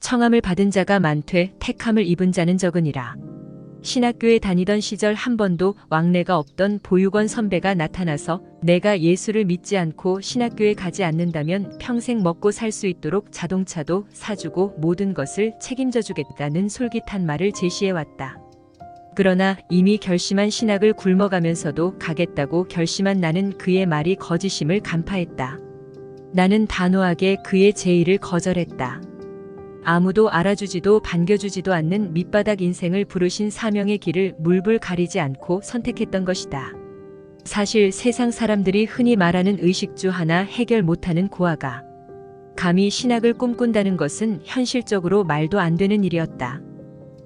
청함을 받은 자가 많되 택함을 입은 자는 적으니라. 신학교에 다니던 시절 한 번도 왕래가 없던 보육원 선배가 나타나서 내가 예수를 믿지 않고 신학교에 가지 않는다면 평생 먹고 살 수 있도록 자동차도 사주고 모든 것을 책임져 주겠다는 솔깃한 말을 제시해왔다. 그러나 이미 결심한 신학을 굶어가면서도 가겠다고 결심한 나는 그의 말이 거짓임을 간파했다. 나는 단호하게 그의 제의를 거절했다. 아무도 알아주지도 반겨주지도 않는 밑바닥 인생을 부르신 사명의 길을 물불 가리지 않고 선택했던 것이다. 사실 세상 사람들이 흔히 말하는 의식주 하나 해결 못하는 고아가 감히 신학을 꿈꾼다는 것은 현실적으로 말도 안 되는 일이었다.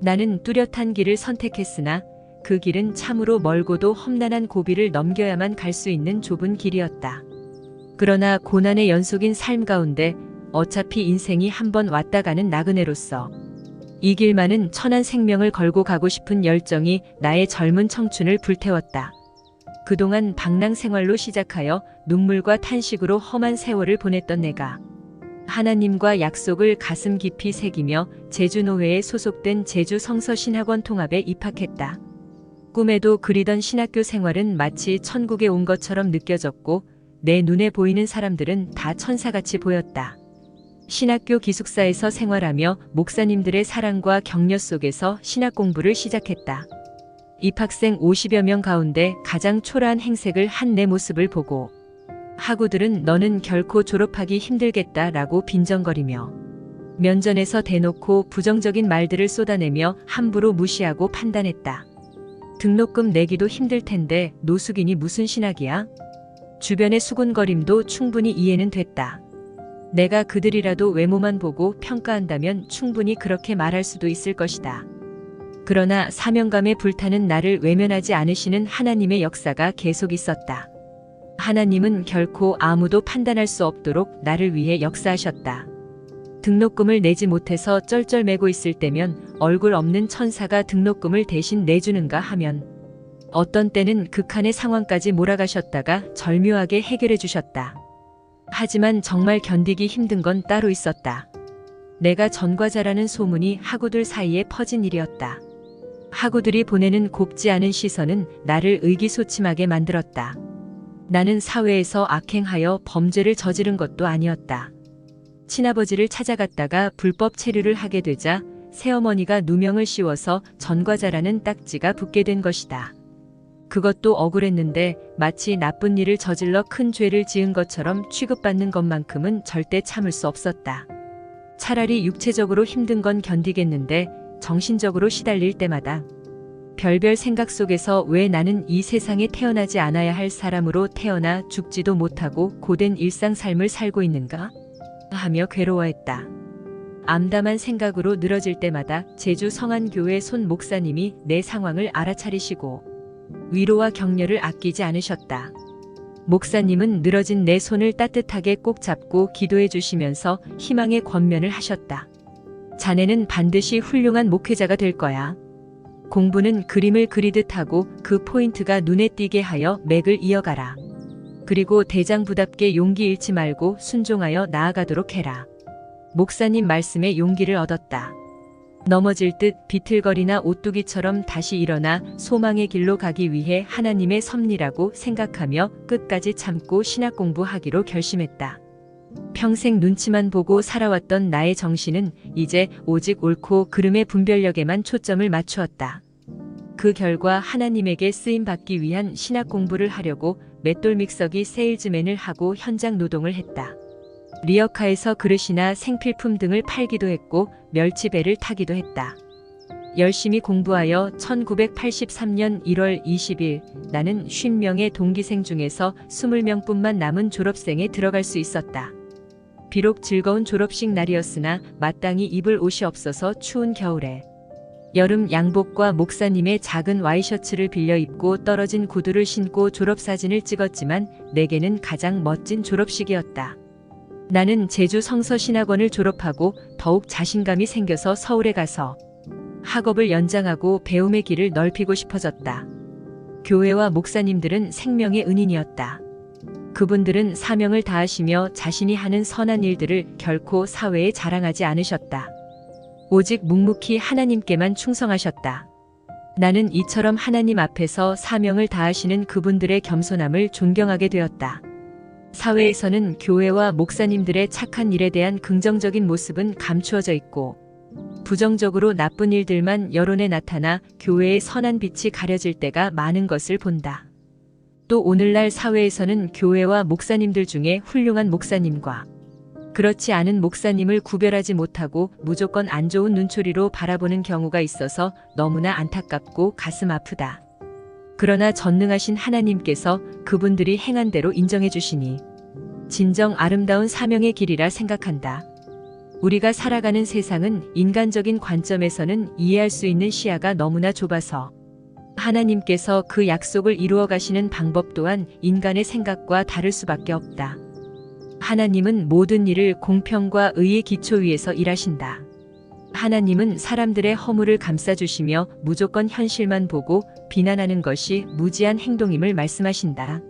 나는 뚜렷한 길을 선택했으나 그 길은 참으로 멀고도 험난한 고비를 넘겨야만 갈 수 있는 좁은 길이었다. 그러나 고난의 연속인 삶 가운데 어차피 인생이 한 번 왔다 가는 나그네로서 이 길만은 천한 생명을 걸고 가고 싶은 열정이 나의 젊은 청춘을 불태웠다. 그동안 방랑 생활로 시작하여 눈물과 탄식으로 험한 세월을 보냈던 내가 하나님과 약속을 가슴 깊이 새기며 제주노회에 소속된 제주성서신학원 통합에 입학했다. 꿈에도 그리던 신학교 생활은 마치 천국에 온 것처럼 느껴졌고 내 눈에 보이는 사람들은 다 천사같이 보였다. 신학교 기숙사에서 생활하며 목사님들의 사랑과 격려 속에서 신학 공부를 시작했다. 입학생 50여 명 가운데 가장 초라한 행색을 한 내 모습을 보고 학우들은 너는 결코 졸업하기 힘들겠다라고 빈정거리며 면전에서 대놓고 부정적인 말들을 쏟아내며 함부로 무시하고 판단했다. 등록금 내기도 힘들 텐데 노숙인이 무슨 신학이야? 주변의 수군거림도 충분히 이해는 됐다. 내가 그들이라도 외모만 보고 평가한다면 충분히 그렇게 말할 수도 있을 것이다. 그러나 사명감에 불타는 나를 외면하지 않으시는 하나님의 역사가 계속 있었다. 하나님은 결코 아무도 판단할 수 없도록 나를 위해 역사하셨다. 등록금을 내지 못해서 쩔쩔매고 있을 때면 얼굴 없는 천사가 등록금을 대신 내주는가 하면 어떤 때는 극한의 상황까지 몰아가셨다가 절묘하게 해결해 주셨다. 하지만 정말 견디기 힘든 건 따로 있었다. 내가 전과자라는 소문이 학우들 사이에 퍼진 일이었다. 학우들이 보내는 곱지 않은 시선은 나를 의기소침하게 만들었다. 나는 사회에서 악행하여 범죄를 저지른 것도 아니었다. 친아버지를 찾아갔다가 불법 체류를 하게 되자 새어머니가 누명을 씌워서 전과자라는 딱지가 붙게 된 것이다. 그것도 억울했는데 마치 나쁜 일을 저질러 큰 죄를 지은 것처럼 취급받는 것만큼은 절대 참을 수 없었다. 차라리 육체적으로 힘든 건 견디겠는데 정신적으로 시달릴 때마다 별별 생각 속에서 왜 나는 이 세상에 태어나지 않아야 할 사람으로 태어나 죽지도 못하고 고된 일상 삶을 살고 있는가? 하며 괴로워했다. 암담한 생각으로 늘어질 때마다 제주 성안교회 손 목사님이 내 상황을 알아차리시고 위로와 격려를 아끼지 않으셨다. 목사님은 늘어진 내 손을 따뜻하게 꼭 잡고 기도해 주시면서 희망의 권면을 하셨다. 자네는 반드시 훌륭한 목회자가 될 거야. 공부는 그림을 그리듯 하고 그 포인트가 눈에 띄게 하여 맥을 이어가라. 그리고 대장부답게 용기 잃지 말고 순종하여 나아가도록 해라. 목사님 말씀에 용기를 얻었다. 넘어질 듯 비틀거리나 오뚜기처럼 다시 일어나 소망의 길로 가기 위해 하나님의 섭리라고 생각하며 끝까지 참고 신학 공부하기로 결심했다. 평생 눈치만 보고 살아왔던 나의 정신은 이제 오직 옳고 그름의 분별력에만 초점을 맞추었다. 그 결과 하나님에게 쓰임받기 위한 신학 공부를 하려고 맷돌 믹서기 세일즈맨을 하고 현장 노동을 했다. 리어카에서 그릇이나 생필품 등을 팔기도 했고 멸치배를 타기도 했다. 열심히 공부하여 1983년 1월 20일 나는 50명의 동기생 중에서 20명뿐만 남은 졸업생에 들어갈 수 있었다. 비록 즐거운 졸업식 날이었으나 마땅히 입을 옷이 없어서 추운 겨울에 여름 양복과 목사님의 작은 와이셔츠를 빌려 입고 떨어진 구두를 신고 졸업사진을 찍었지만 내게는 가장 멋진 졸업식이었다. 나는 제주 성서신학원을 졸업하고 더욱 자신감이 생겨서 서울에 가서 학업을 연장하고 배움의 길을 넓히고 싶어졌다. 교회와 목사님들은 생명의 은인이었다. 그분들은 사명을 다하시며 자신이 하는 선한 일들을 결코 사회에 자랑하지 않으셨다. 오직 묵묵히 하나님께만 충성하셨다. 나는 이처럼 하나님 앞에서 사명을 다하시는 그분들의 겸손함을 존경하게 되었다. 사회에서는 교회와 목사님들의 착한 일에 대한 긍정적인 모습은 감추어져 있고, 부정적으로 나쁜 일들만 여론에 나타나 교회의 선한 빛이 가려질 때가 많은 것을 본다. 또 오늘날 사회에서는 교회와 목사님들 중에 훌륭한 목사님과 그렇지 않은 목사님을 구별하지 못하고 무조건 안 좋은 눈초리로 바라보는 경우가 있어서 너무나 안타깝고 가슴 아프다. 그러나 전능하신 하나님께서 그분들이 행한 대로 인정해 주시니 진정 아름다운 사명의 길이라 생각한다. 우리가 살아가는 세상은 인간적인 관점에서는 이해할 수 있는 시야가 너무나 좁아서 하나님께서 그 약속을 이루어 가시는 방법 또한 인간의 생각과 다를 수밖에 없다. 하나님은 모든 일을 공평과 의의 기초 위에서 일하신다. 하나님은 사람들의 허물을 감싸주시며 무조건 현실만 보고 비난하는 것이 무지한 행동임을 말씀하신다.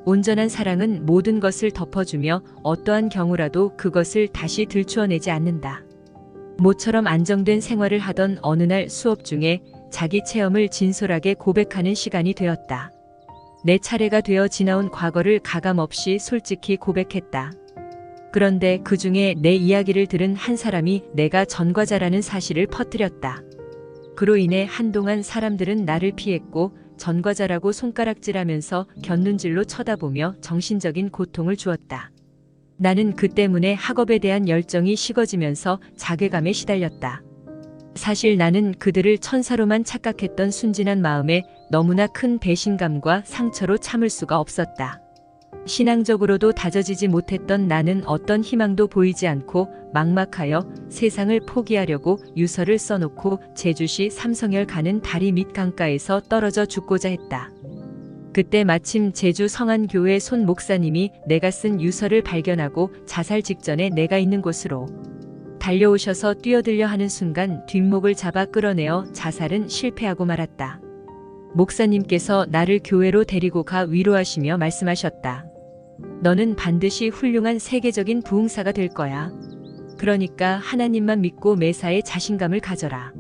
온전한 사랑은 모든 것을 덮어주며 어떠한 경우라도 그것을 다시 들추어내지 않는다. 모처럼 안정된 생활을 하던 어느 날 수업 중에 자기 체험을 진솔하게 고백하는 시간이 되었다. 내 차례가 되어 지나온 과거를 가감없이 솔직히 고백했다. 그런데 그 중에 내 이야기를 들은 한 사람이 내가 전과자라는 사실을 퍼뜨렸다. 그로 인해 한동안 사람들은 나를 피했고 전과자라고 손가락질하면서 곁눈질로 쳐다보며 정신적인 고통을 주었다. 나는 그 때문에 학업에 대한 열정이 식어지면서 자괴감에 시달렸다. 사실 나는 그들을 천사로만 착각했던 순진한 마음에 너무나 큰 배신감과 상처로 참을 수가 없었다. 신앙적으로도 다져지지 못했던 나는 어떤 희망도 보이지 않고 막막하여 세상을 포기하려고 유서를 써놓고 제주시 삼성열 가는 다리 밑 강가에서 떨어져 죽고자 했다. 그때 마침 제주 성안교회 손 목사님이 내가 쓴 유서를 발견하고 자살 직전에 내가 있는 곳으로 달려오셔서 뛰어들려 하는 순간 뒷목을 잡아 끌어내어 자살은 실패하고 말았다. 목사님께서 나를 교회로 데리고 가 위로하시며 말씀하셨다. 너는 반드시 훌륭한 세계적인 부흥사가 될 거야. 그러니까 하나님만 믿고 매사에 자신감을 가져라.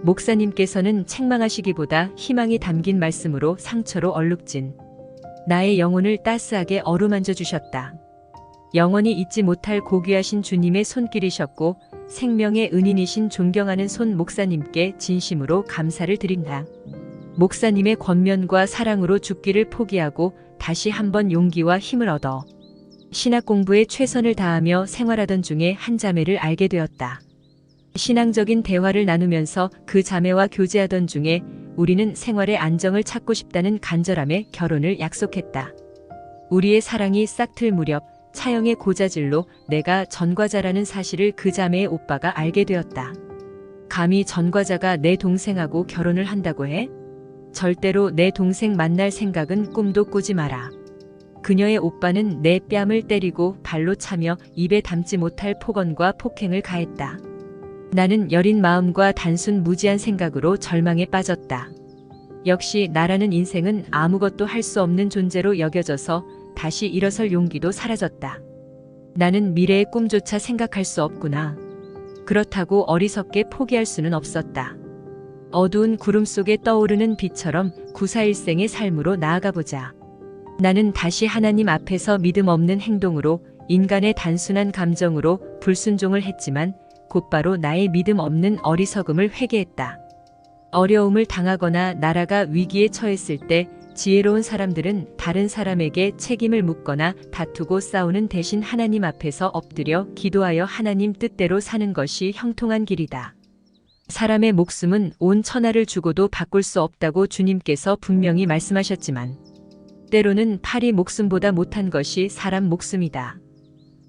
목사님께서는 책망하시기보다 희망이 담긴 말씀으로 상처로 얼룩진 나의 영혼을 따스하게 어루만져 주셨다. 영원히 잊지 못할 고귀하신 주님의 손길이셨고 생명의 은인이신 존경하는 손 목사님께 진심으로 감사를 드린다. 목사님의 권면과 사랑으로 죽기를 포기하고 다시 한번 용기와 힘을 얻어 신학 공부에 최선을 다하며 생활하던 중에 한 자매를 알게 되었다. 신앙적인 대화를 나누면서 그 자매와 교제하던 중에 우리는 생활의 안정을 찾고 싶다는 간절함에 결혼을 약속했다. 우리의 사랑이 싹틀 무렵 차영의 고자질로 내가 전과자라는 사실을 그 자매의 오빠가 알게 되었다. 감히 전과자가 내 동생하고 결혼을 한다고 해? 절대로 내 동생 만날 생각은 꿈도 꾸지 마라. 그녀의 오빠는 내 뺨을 때리고 발로 차며 입에 담지 못할 폭언과 폭행을 가했다. 나는 여린 마음과 단순 무지한 생각으로 절망에 빠졌다. 역시 나라는 인생은 아무것도 할 수 없는 존재로 여겨져서 다시 일어설 용기도 사라졌다. 나는 미래의 꿈조차 생각할 수 없구나. 그렇다고 어리석게 포기할 수는 없었다. 어두운 구름 속에 떠오르는 빛처럼 구사일생의 삶으로 나아가보자. 나는 다시 하나님 앞에서 믿음 없는 행동으로 인간의 단순한 감정으로 불순종을 했지만 곧바로 나의 믿음 없는 어리석음을 회개했다. 어려움을 당하거나 나라가 위기에 처했을 때 지혜로운 사람들은 다른 사람에게 책임을 묻거나 다투고 싸우는 대신 하나님 앞에서 엎드려 기도하여 하나님 뜻대로 사는 것이 형통한 길이다. 사람의 목숨은 온 천하를 주고도 바꿀 수 없다고 주님께서 분명히 말씀하셨지만 때로는 파리 목숨보다 못한 것이 사람 목숨이다.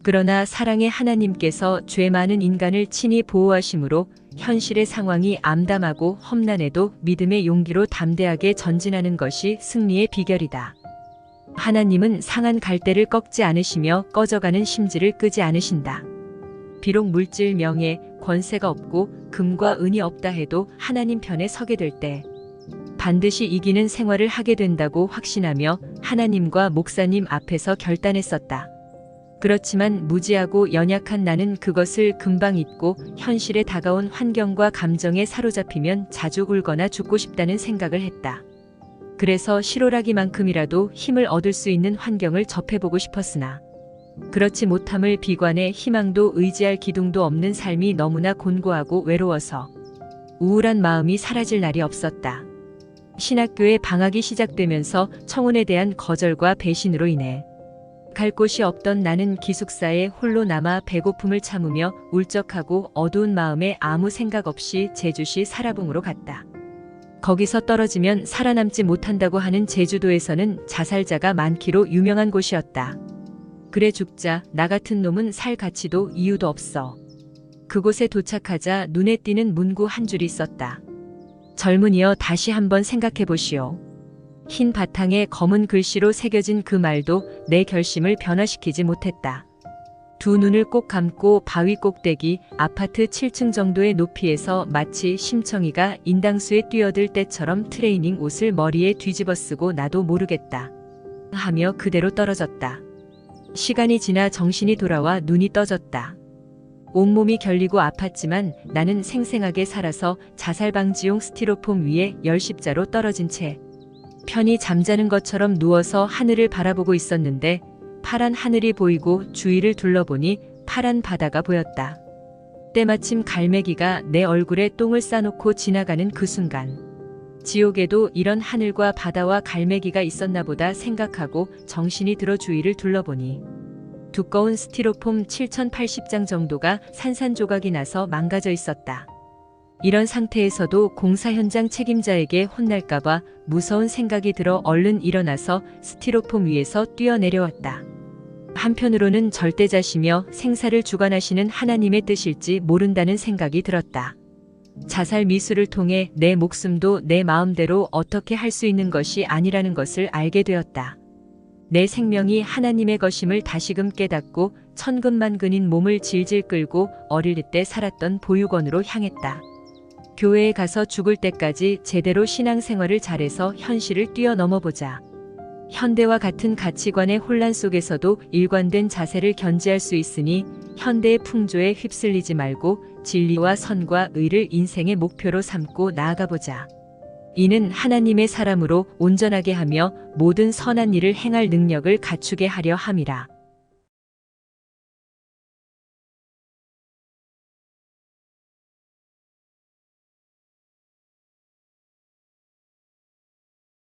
그러나 사랑의 하나님께서 죄 많은 인간을 친히 보호하심으로 현실의 상황이 암담하고 험난해도 믿음의 용기로 담대하게 전진하는 것이 승리의 비결이다. 하나님은 상한 갈대를 꺾지 않으시며 꺼져가는 심지를 끄지 않으신다. 비록 물질, 명예, 권세가 없고 금과 은이 없다 해도 하나님 편에 서게 될 때 반드시 이기는 생활을 하게 된다고 확신하며 하나님과 목사님 앞에서 결단했었다. 그렇지만 무지하고 연약한 나는 그것을 금방 잊고 현실에 다가온 환경과 감정에 사로잡히면 자주 굴거나 죽고 싶다는 생각을 했다. 그래서 실오라기만큼이라도 힘을 얻을 수 있는 환경을 접해보고 싶었으나 그렇지 못함을 비관해 희망도 의지할 기둥도 없는 삶이 너무나 곤고하고 외로워서 우울한 마음이 사라질 날이 없었다. 신학교에 방학이 시작되면서 청혼에 대한 거절과 배신으로 인해 갈 곳이 없던 나는 기숙사에 홀로 남아 배고픔을 참으며 울적하고 어두운 마음에 아무 생각 없이 제주시 사라봉으로 갔다. 거기서 떨어지면 살아남지 못한다고 하는 제주도에서는 자살자가 많기로 유명한 곳이었다. 그래 죽자 나 같은 놈은 살 가치도 이유도 없어. 그곳에 도착하자 눈에 띄는 문구 한 줄이 있었다. 젊은이여 다시 한번 생각해 보시오. 흰 바탕에 검은 글씨로 새겨진 그 말도 내 결심을 변화시키지 못했다. 두 눈을 꼭 감고 바위 꼭대기 아파트 7층 정도의 높이에서 마치 심청이가 인당수에 뛰어들 때처럼 트레이닝 옷을 머리에 뒤집어 쓰고 나도 모르겠다 하며 그대로 떨어졌다. 시간이 지나 정신이 돌아와 눈이 떠졌다. 온몸이 결리고 아팠지만 나는 생생하게 살아서 자살방지용 스티로폼 위에 열십자로 떨어진 채 편히 잠자는 것처럼 누워서 하늘을 바라보고 있었는데 파란 하늘이 보이고 주위를 둘러보니 파란 바다가 보였다. 때마침 갈매기가 내 얼굴에 똥을 싸놓고 지나가는 그 순간 지옥에도 이런 하늘과 바다와 갈매기가 있었나 보다 생각하고 정신이 들어 주위를 둘러보니 두꺼운 스티로폼 7080장 정도가 산산조각이 나서 망가져 있었다. 이런 상태에서도 공사 현장 책임자에게 혼날까봐 무서운 생각이 들어 얼른 일어나서 스티로폼 위에서 뛰어내려왔다. 한편으로는 절대자시며 생사를 주관하시는 하나님의 뜻일지 모른다는 생각이 들었다. 자살 미수를 통해 내 목숨도 내 마음대로 어떻게 할 수 있는 것이 아니라는 것을 알게 되었다. 내 생명이 하나님의 것임을 다시금 깨닫고 천근만근인 몸을 질질 끌고 어릴 때 살았던 보육원으로 향했다. 교회에 가서 죽을 때까지 제대로 신앙생활을 잘해서 현실을 뛰어넘어보자. 현대와 같은 가치관의 혼란 속에서도 일관된 자세를 견지할 수 있으니 현대의 풍조에 휩쓸리지 말고 진리와 선과 의를 인생의 목표로 삼고 나아가보자. 이는 하나님의 사람으로 온전하게 하며 모든 선한 일을 행할 능력을 갖추게 하려 함이라.